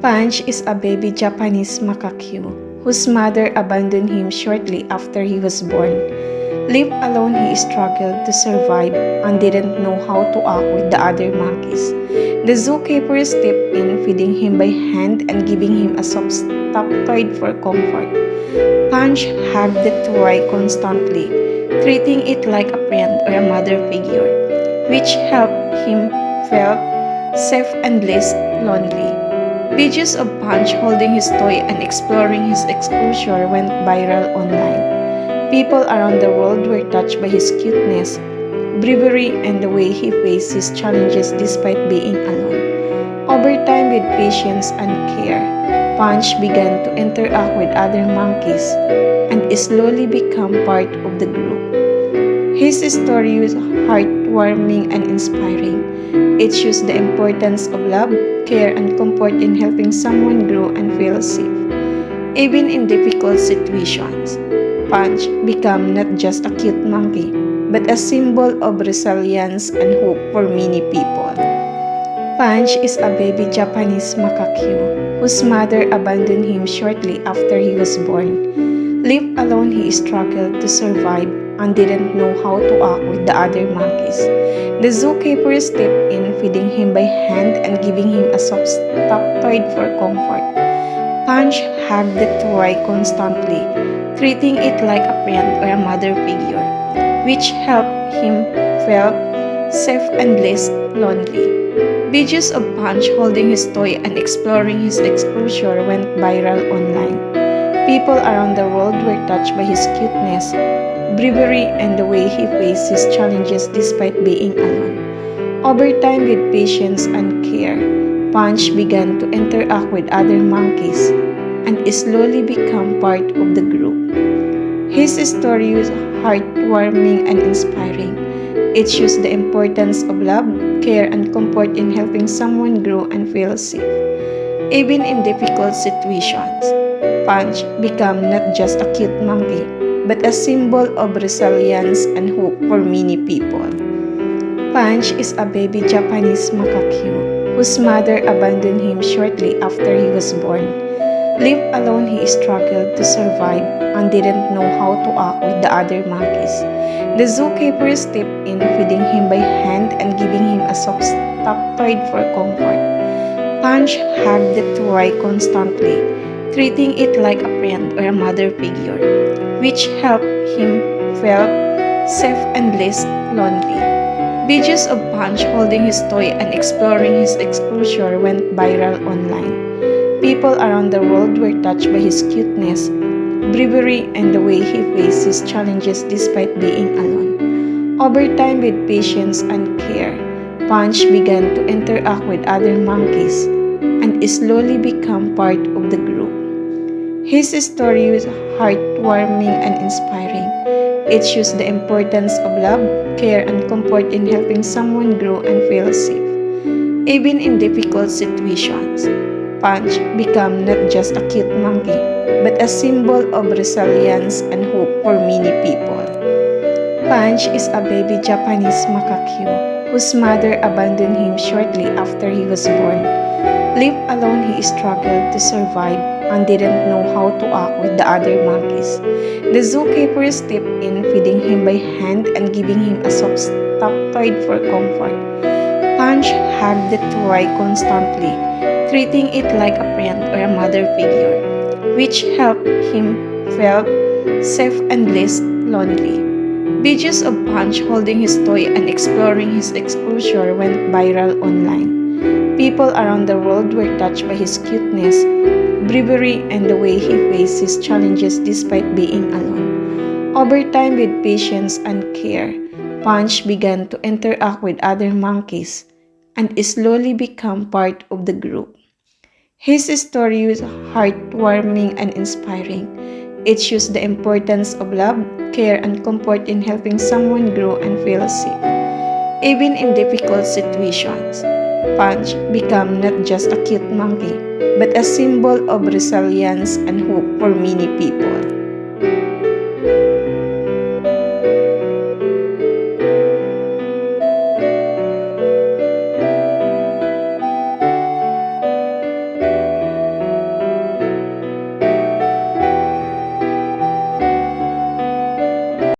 Punch is a baby Japanese macaque whose mother abandoned him shortly after he was born. Left alone, he struggled to survive and didn't know how to act with the other monkeys. The zookeeper stepped in, feeding him by hand and giving him a soft stuffed toy for comfort. Punch hugged the toy constantly, treating it like a friend or a mother figure, which helped him feel safe and less lonely. Videos of Punch holding his toy and exploring his exposure went viral online. People around the world were touched by his cuteness, bravery, and the way he faced his challenges despite being alone. Over time, with patience and care, Punch began to interact with other monkeys and slowly become part of the group. His story was heartwarming and inspiring. It shows the importance of love, care, and comfort in helping someone grow and feel safe. Even in difficult situations, Punch became not just a cute monkey, but a symbol of resilience and hope for many people. Punch is a baby Japanese macaque whose mother abandoned him shortly after he was born. Left alone, he struggled to survive and didn't know how to act with the other monkeys. The zookeeper stepped in, feeding him by hand and giving him a soft stuffed toy for comfort. Punch hugged the toy constantly, treating it like a friend or a mother figure, which helped him feel safe and less lonely. Videos of Punch holding his toy and exploring his exposure went viral online. People around the world were touched by his cuteness, bravery, and the way he faced his challenges despite being alone. Over time, with patience and care, Punch began to interact with other monkeys and slowly become part of the group. His story was heartwarming and inspiring. It shows the importance of love, care, and comfort in helping someone grow and feel safe. Even in difficult situations, Punch became not just a cute monkey, but a symbol of resilience and hope for many people. Punch is a baby Japanese macaque whose mother abandoned him shortly after he was born. Left alone, he struggled to survive and didn't know how to act with the other monkeys. The zookeeper stepped in, feeding him by hand and giving him a soft stuffed toy for comfort. Punch hugged the toy constantly, treating it like a friend or a mother figure, which helped him feel safe and less lonely. Videos of Punch holding his toy and exploring his exposure went viral online. People around the world were touched by his cuteness, bravery, and the way he faced his challenges despite being alone. Over time, with patience and care, Punch began to interact with other monkeys and slowly become part of the group. His story was heartwarming and inspiring. It shows the importance of love, care, and comfort in helping someone grow and feel safe. Even in difficult situations, Punch became not just a cute monkey, but a symbol of resilience and hope for many people. Punch is a baby Japanese macaque whose mother abandoned him shortly after he was born. Left alone, he struggled to survive and didn't know how to act with the other monkeys. The zookeeper stepped in, feeding him by hand and giving him a soft stuffed toy for comfort. Punch hugged the toy constantly, treating it like a friend or a mother figure, which helped him feel safe and less lonely. Videos of Punch holding his toy and exploring his exposure went viral online. People around the world were touched by his cuteness, bravery, and the way he faced his challenges despite being alone. Over time, with patience and care, Punch began to interact with other monkeys and slowly become part of the group. His story was heartwarming and inspiring. It shows the importance of love, care, and comfort in helping someone grow and feel safe. Even in difficult situations, Punch became not just a cute monkey, but a symbol of resilience and hope for many people.